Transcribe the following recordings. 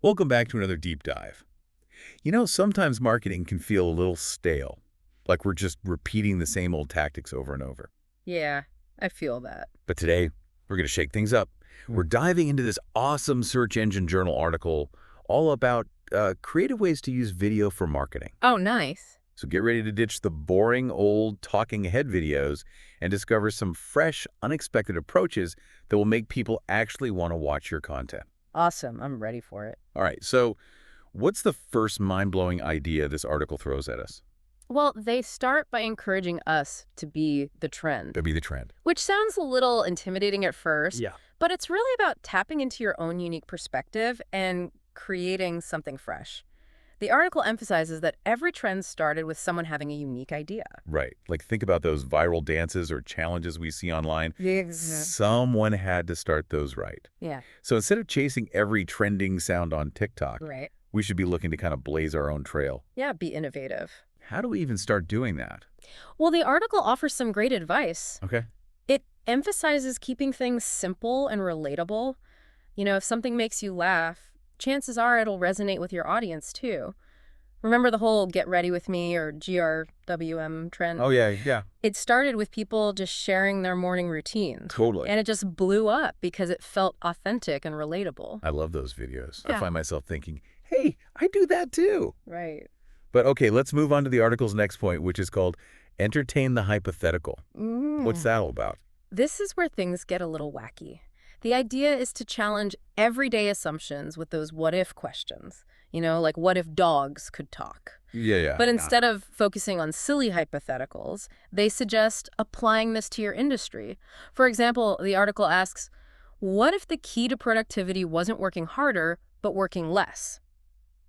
Welcome back to another deep dive. Sometimes marketing can feel a little stale, like we're just repeating the same old tactics over and over. Yeah, I feel that. But today, we're going to shake things up. We're diving into this awesome search engine journal article all about creative ways to use video for marketing. Oh, nice. So get ready to ditch the boring old talking head videos and discover some fresh, unexpected approaches that will make people actually want to watch your content. Awesome. I'm ready for it. All right, so what's the first mind-blowing idea this article throws at us? Well, they start by encouraging us to be the trend, That'd be the trend. which sounds a little intimidating at first, Yeah. but it's really about tapping into your own unique perspective and creating something fresh. The article emphasizes that every trend started with someone having a unique idea. Right. Like think about those viral dances or challenges we see online. Yeah. Someone had to start those right. Yeah, So instead of chasing every trending sound on TikTok, right. we should be looking to kind of blaze our own trail. Yeah, be innovative. How do we even start doing that? Well, the article offers some great advice. Okay. It emphasizes keeping things simple and relatable. If something makes you laugh, chances are it'll resonate with your audience too. Remember the whole get ready with me or GRWM trend? Oh, yeah. It started with people just sharing their morning routines. Totally. And it just blew up because it felt authentic and relatable. I love those videos. I Yeah. find myself thinking, hey, I do that too. Right. But okay, let's move on to the article's next point, which is called entertain the hypothetical. What's that all about? This is where things get a little wacky. The idea is to challenge everyday assumptions with those what-if questions. Like what if dogs could talk? Yeah. But instead of focusing on silly hypotheticals, they suggest applying this to your industry. For example, the article asks, what if the key to productivity wasn't working harder, but working less?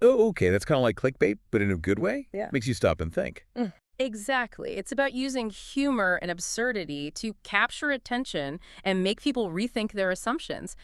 Oh, okay. That's kind of like clickbait, but in a good way? Yeah. Makes you stop and think. Exactly. It's about using humor and absurdity to capture attention and make people rethink their assumptions.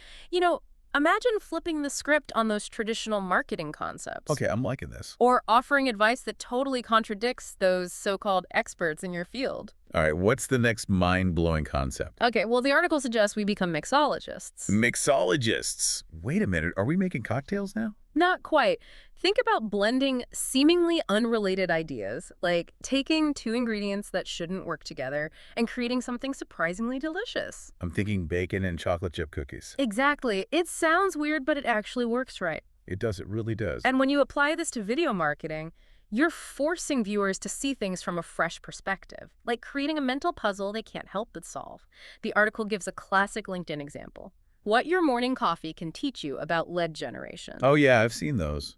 Imagine flipping the script on those traditional marketing concepts. Okay, I'm liking this. Or offering advice that totally contradicts those so-called experts in your field. All right, what's the next mind-blowing concept? Okay, well, the article suggests we become mixologists. Mixologists. Wait a minute. Are we making cocktails now? Not quite. Think about blending seemingly unrelated ideas, like taking two ingredients that shouldn't work together and creating something surprisingly delicious. I'm thinking bacon and chocolate chip cookies. Exactly. It sounds weird, but it actually works right. It does. It really does. And when you apply this to video marketing, you're forcing viewers to see things from a fresh perspective, like creating a mental puzzle they can't help but solve. The article gives a classic LinkedIn example. What your morning coffee can teach you about lead generation. Oh, yeah, I've seen those.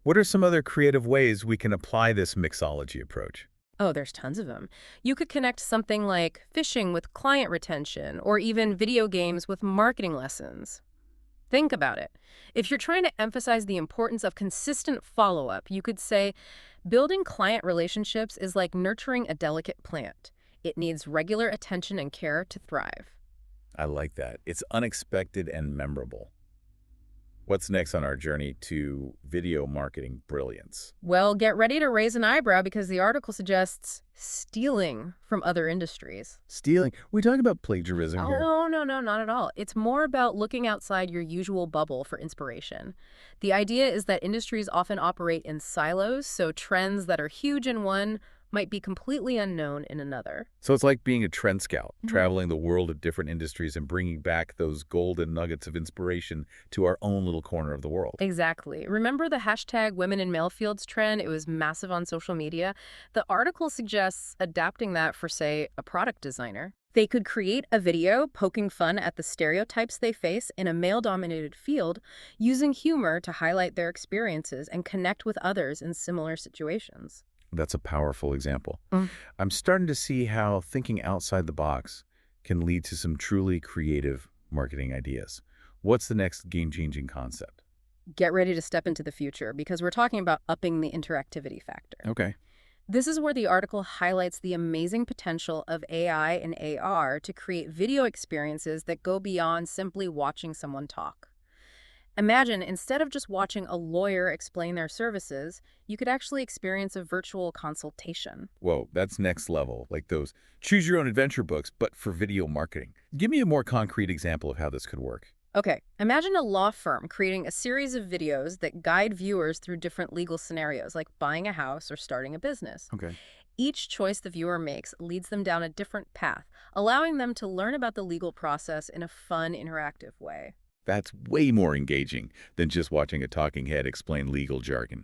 What are some other creative ways we can apply this mixology approach? Oh, there's tons of them. You could connect something like fishing with client retention or even video games with marketing lessons. Think about it. If you're trying to emphasize the importance of consistent follow-up, you could say, building client relationships is like nurturing a delicate plant. It needs regular attention and care to thrive. I like that. It's unexpected and memorable. What's next on our journey to video marketing brilliance? Well, get ready to raise an eyebrow because the article suggests stealing from other industries. Stealing. We talking about plagiarism here? Oh, no, not at all. It's more about looking outside your usual bubble for inspiration. The idea is that industries often operate in silos, so trends that are huge in one might be completely unknown in another. So it's like being a trend scout, traveling the world of different industries and bringing back those golden nuggets of inspiration to our own little corner of the world. Exactly. Remember the hashtag women in male fields trend? It was massive on social media. The article suggests adapting that for, say, a product designer. They could create a video poking fun at the stereotypes they face in a male-dominated field, using humor to highlight their experiences and connect with others in similar situations. That's a powerful example. I'm starting to see how thinking outside the box can lead to some truly creative marketing ideas. What's the next game-changing concept? Get ready to step into the future because we're talking about upping the interactivity factor. Okay. This is where the article highlights the amazing potential of AI and AR to create video experiences that go beyond simply watching someone talk. Imagine, instead of just watching a lawyer explain their services, you could actually experience a virtual consultation. Whoa, that's next level, like those choose-your-own-adventure books, but for video marketing. Give me a more concrete example of how this could work. Okay, imagine a law firm creating a series of videos that guide viewers through different legal scenarios, like buying a house or starting a business. Okay. Each choice the viewer makes leads them down a different path, allowing them to learn about the legal process in a fun, interactive way. That's way more engaging than just watching a talking head explain legal jargon.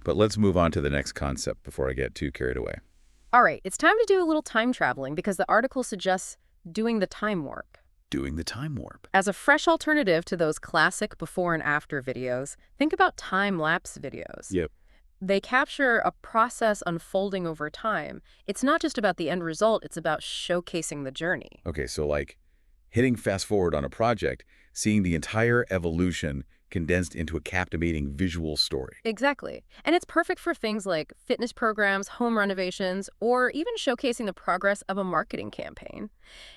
But let's move on to the next concept before I get too carried away. All right, it's time to do a little time traveling because the article suggests doing the time warp. Doing the time warp. As a fresh alternative to those classic before and after videos, think about time-lapse videos. Yep. They capture a process unfolding over time. It's not just about the end result, it's about showcasing the journey. Okay, so like hitting fast forward on a project, seeing the entire evolution condensed into a captivating visual story. Exactly. And it's perfect for things like fitness programs, home renovations, or even showcasing the progress of a marketing campaign.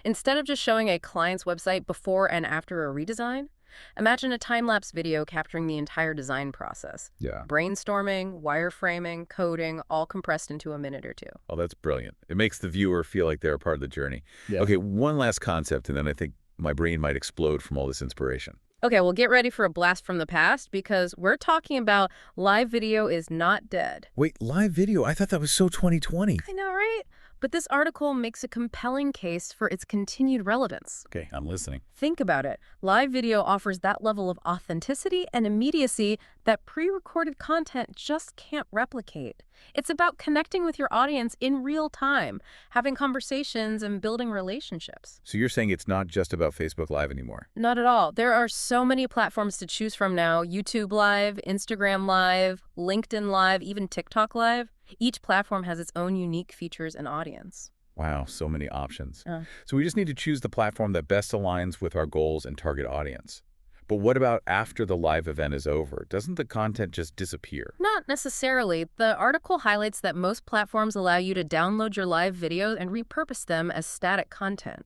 Instead of just showing a client's website before and after a redesign, imagine a time-lapse video capturing the entire design process. Yeah. Brainstorming, wireframing, coding, all compressed into a minute or two. Oh, that's brilliant. It makes the viewer feel like they're a part of the journey. Yeah. Okay, one last concept, and then I think my brain might explode from all this inspiration. Okay, well, get ready for a blast from the past because we're talking about live video is not dead. Wait, live video? I thought that was so 2020. I know, right? But this article makes a compelling case for its continued relevance. Okay, I'm listening. Think about it. Live video offers that level of authenticity and immediacy that pre-recorded content just can't replicate. It's about connecting with your audience in real time, having conversations and building relationships. So you're saying it's not just about Facebook Live anymore? Not at all. There are so many platforms to choose from now. YouTube Live, Instagram Live, LinkedIn Live, even TikTok Live. Each platform has its own unique features and audience. Wow, so many options. Oh. So we just need to choose the platform that best aligns with our goals and target audience. But what about after the live event is over? Doesn't the content just disappear? Not necessarily. The article highlights that most platforms allow you to download your live videos and repurpose them as static content.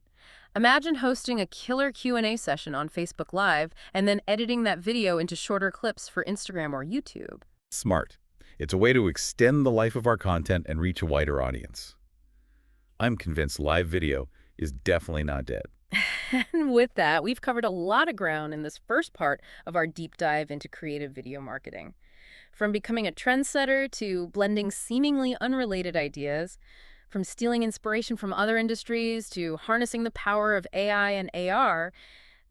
Imagine hosting a killer Q&A session on Facebook Live and then editing that video into shorter clips for Instagram or YouTube. Smart. It's a way to extend the life of our content and reach a wider audience. I'm convinced live video is definitely not dead. And with that, we've covered a lot of ground in this first part of our deep dive into creative video marketing. From becoming a trendsetter to blending seemingly unrelated ideas, from stealing inspiration from other industries to harnessing the power of AI and AR,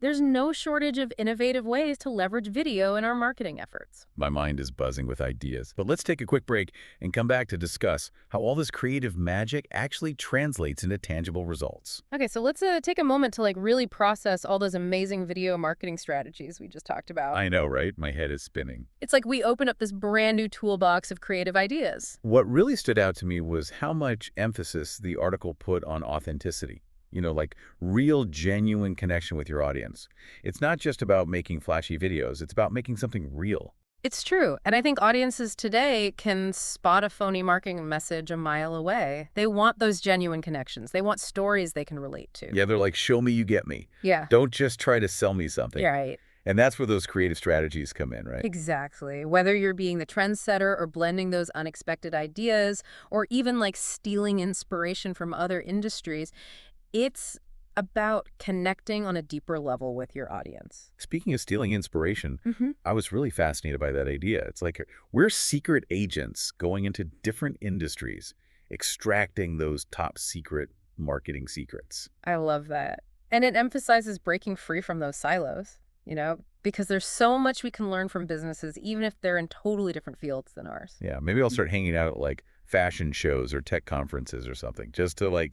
there's no shortage of innovative ways to leverage video in our marketing efforts. My mind is buzzing with ideas. But let's take a quick break and come back to discuss how all this creative magic actually translates into tangible results. Okay, so let's take a moment to really process all those amazing video marketing strategies we just talked about. I know, right? My head is spinning. It's like we open up this brand new toolbox of creative ideas. What really stood out to me was how much emphasis the article put on authenticity. Like real, genuine connection with your audience. It's not just about making flashy videos. It's about making something real. It's true. And I think audiences today can spot a phony marketing message a mile away. They want those genuine connections. They want stories they can relate to. Yeah, they're like, show me you get me. Yeah. Don't just try to sell me something. Yeah, right. And that's where those creative strategies come in, right? Exactly. Whether you're being the trendsetter or blending those unexpected ideas or even stealing inspiration from other industries, it's about connecting on a deeper level with your audience. Speaking of stealing inspiration, I was really fascinated by that idea. It's like we're secret agents going into different industries, extracting those top secret marketing secrets. I love that. And it emphasizes breaking free from those silos, because there's so much we can learn from businesses, even if they're in totally different fields than ours. Yeah, maybe I'll start hanging out at fashion shows or tech conferences or something, just to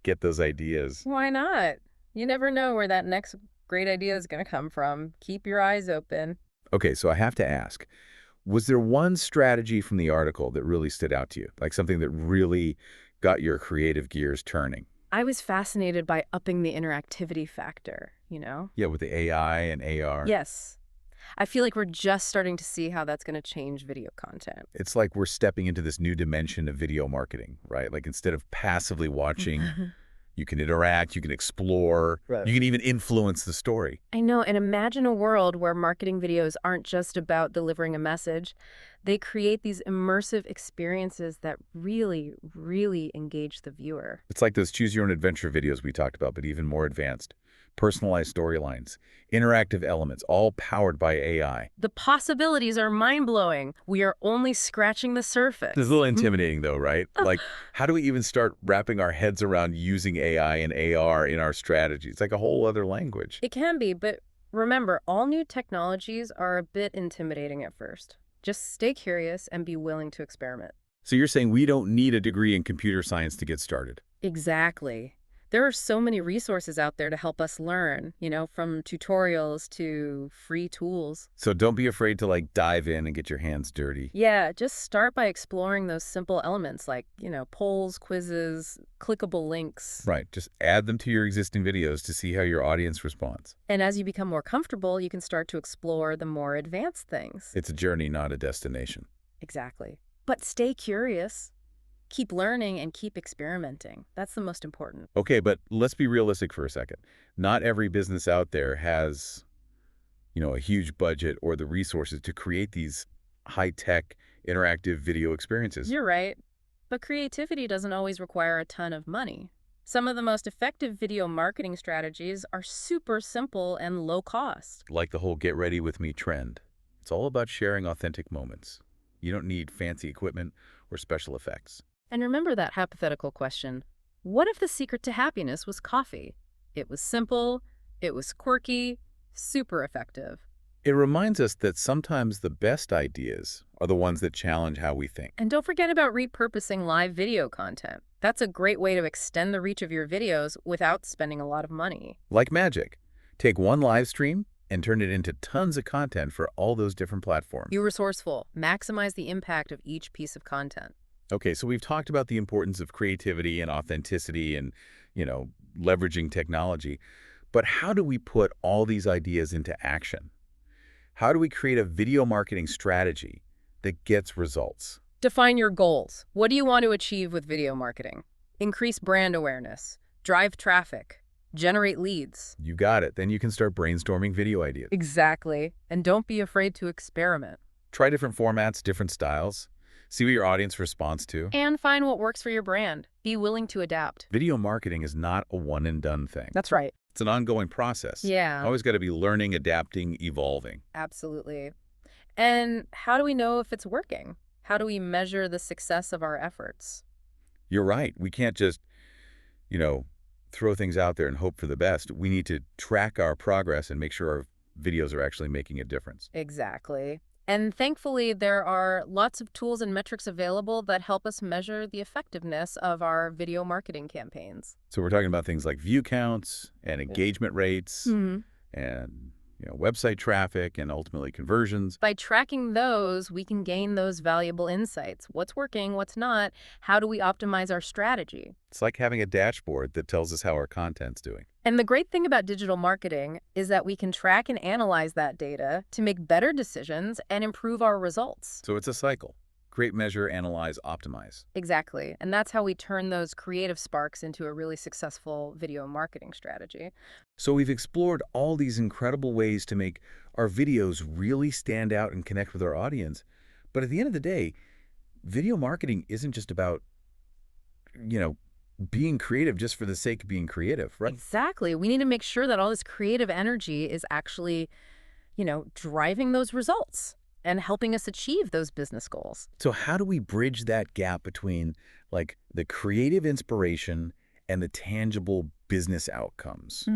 get those ideas. Why not? You never know where that next great idea is going to come from. Keep your eyes open. Okay, so I have to ask, was there one strategy from the article that really stood out to you? Like something that really got your creative gears turning? I was fascinated by upping the interactivity factor, Yeah, with the AI and AR. Yes. I feel like we're just starting to see how that's going to change video content. It's like we're stepping into this new dimension of video marketing, right? Like instead of passively watching, you can interact, you can explore, Right. You can even influence the story. I know, and imagine a world where marketing videos aren't just about delivering a message. They create these immersive experiences that really, really engage the viewer. It's like those choose your own adventure videos we talked about, but even more advanced. personalized storylines, interactive elements, all powered by AI. The possibilities are mind-blowing. We are only scratching the It's a surface. little intimidating though, right? Like, how do we even start wrapping our heads around using AI and AR in our strategy? It's like a whole other language. It can be, but remember, all new technologies are a bit intimidating at first. Just stay curious and be willing to experiment. So you're saying we don't need a degree in computer science to get started? Exactly. There are so many resources out there to help us learn, from tutorials to free tools. So don't be afraid to like dive in and get your hands dirty. Yeah, just start by exploring those simple elements like, polls, quizzes, clickable links. Right. Just add them to your existing videos to see how your audience responds. And as you become more comfortable, you can start to explore the more advanced things. It's a journey, not a destination. Exactly. But stay curious. Keep learning and keep experimenting. That's the most important. Okay, but let's be realistic for a second. Not every business out there has, a huge budget or the resources to create these high-tech interactive video experiences. You're right. But creativity doesn't always require a ton of money. Some of the most effective video marketing strategies are super simple and low cost. Like the whole get ready with me trend. It's all about sharing authentic moments. You don't need fancy equipment or special effects. And remember that hypothetical question. What if the secret to happiness was coffee? It was simple, it was quirky, super effective. It reminds us that sometimes the best ideas are the ones that challenge how we think. And don't forget about repurposing live video content. That's a great way to extend the reach of your videos without spending a lot of money. Like magic. Take one live stream and turn it into tons of content for all those different platforms. Be resourceful. Maximize the impact of each piece of content. Okay, so we've talked about the importance of creativity and authenticity and, leveraging technology. But how do we put all these ideas into action? How do we create a video marketing strategy that gets results? Define your goals. What do you want to achieve with video marketing? Increase brand awareness, drive traffic, generate leads. You got it. Then you can start brainstorming video ideas. Exactly. And don't be afraid to experiment. Try different formats, different styles. See what your audience responds to. And find what works for your brand. Be willing to adapt. Video marketing is not a one-and-done thing. That's right. It's an ongoing process. Yeah. Always got to be learning, adapting, evolving. Absolutely. And how do we know if it's working? How do we measure the success of our efforts? You're right. We can't just, throw things out there and hope for the best. We need to track our progress and make sure our videos are actually making a difference. Exactly. And thankfully, there are lots of tools and metrics available that help us measure the effectiveness of our video marketing campaigns. So we're talking about things like view counts and engagement rates and, website traffic and ultimately conversions. By tracking those, we can gain those valuable insights. What's working, what's not? How do we optimize our strategy? It's like having a dashboard that tells us how our content's doing. And the great thing about digital marketing is that we can track and analyze that data to make better decisions and improve our results. So it's a cycle. Create, measure, analyze, optimize. Exactly. And that's how we turn those creative sparks into a really successful video marketing strategy. So we've explored all these incredible ways to make our videos really stand out and connect with our audience. But at the end of the day, video marketing isn't just about, being creative just for the sake of being creative, right? Exactly. We need to make sure that all this creative energy is actually, driving those results and helping us achieve those business goals. So how do we bridge that gap between like the creative inspiration and the tangible business outcomes?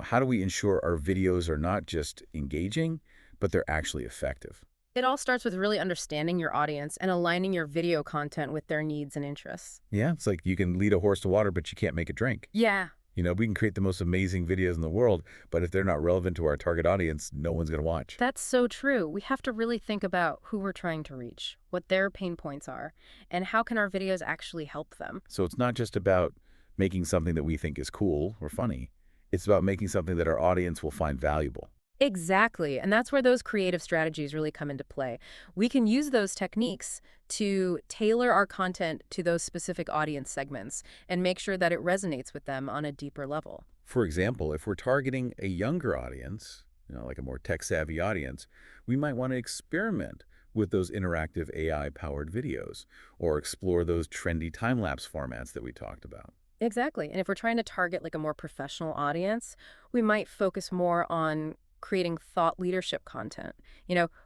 How do we ensure our videos are not just engaging, but they're actually effective? It all starts with really understanding your audience and aligning your video content with their needs and interests. Yeah, it's like you can lead a horse to water, but you can't make it drink. Yeah. We can create the most amazing videos in the world, but if they're not relevant to our target audience, no one's going to watch. That's so true. We have to really think about who we're trying to reach, what their pain points are, and how can our videos actually help them. So it's not just about making something that we think is cool or funny. It's about making something that our audience will find valuable. Exactly. And that's where those creative strategies really come into play. We can use those techniques to tailor our content to those specific audience segments and make sure that it resonates with them on a deeper level. For example, if we're targeting a younger audience, like a more tech-savvy audience, we might want to experiment with those interactive AI-powered videos or explore those trendy time-lapse formats that we talked about. Exactly. And if we're trying to target like a more professional audience, we might focus more on creating thought leadership content.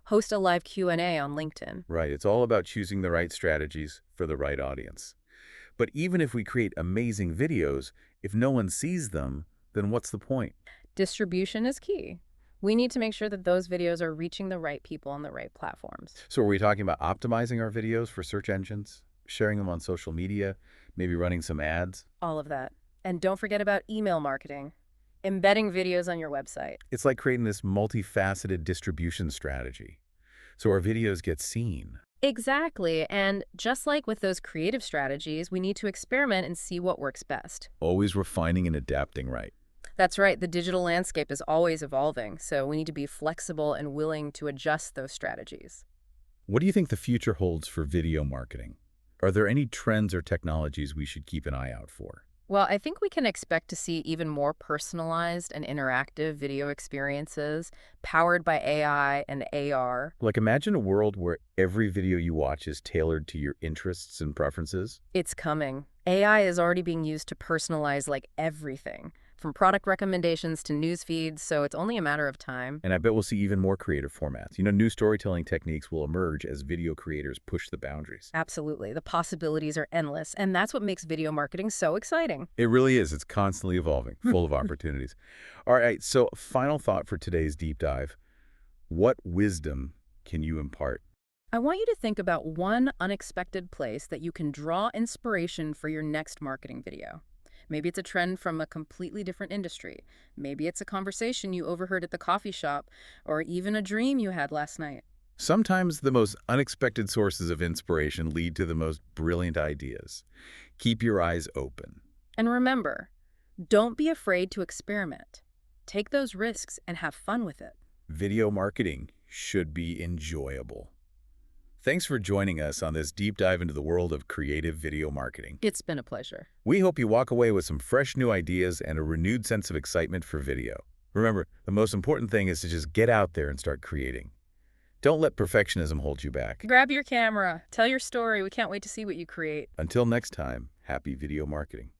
Host a live Q&A on LinkedIn. Right, it's all about choosing the right strategies for the right audience. But even if we create amazing videos, if no one sees them, then what's the point? Distribution is key. We need to make sure that those videos are reaching the right people on the right platforms. So are we talking about optimizing our videos for search engines, sharing them on social media, maybe running some ads? All of that. And don't forget about email marketing, embedding videos on your website. It's like creating this multifaceted distribution strategy so our videos get seen. Exactly. And just like with those creative strategies, we need to experiment and see what works best. Always refining and adapting, right? That's right. The digital landscape is always evolving, so we need to be flexible and willing to adjust those strategies. What do you think the future holds for video marketing? Are there any trends or technologies we should keep an eye out for? Well, I think we can expect to see even more personalized and interactive video experiences powered by AI and AR. Like imagine a world where every video you watch is tailored to your interests and preferences. It's coming. AI is already being used to personalize like everything, from product recommendations to news feeds, so it's only a matter of time. And I bet we'll see even more creative formats. New storytelling techniques will emerge as video creators push the boundaries. Absolutely. The possibilities are endless, and that's what makes video marketing so exciting. It really is. It's constantly evolving, full of opportunities. All right, so final thought for today's deep dive. What wisdom can you impart? I want you to think about one unexpected place that you can draw inspiration for your next marketing video. Maybe it's a trend from a completely different industry. Maybe it's a conversation you overheard at the coffee shop, or even a dream you had last night. Sometimes the most unexpected sources of inspiration lead to the most brilliant ideas. Keep your eyes open. And remember, don't be afraid to experiment. Take those risks and have fun with it. Video marketing should be enjoyable. Thanks for joining us on this deep dive into the world of creative video marketing. It's been a pleasure. We hope you walk away with some fresh new ideas and a renewed sense of excitement for video. Remember, the most important thing is to just get out there and start creating. Don't let perfectionism hold you back. Grab your camera, tell your story. We can't wait to see what you create. Until next time, happy video marketing.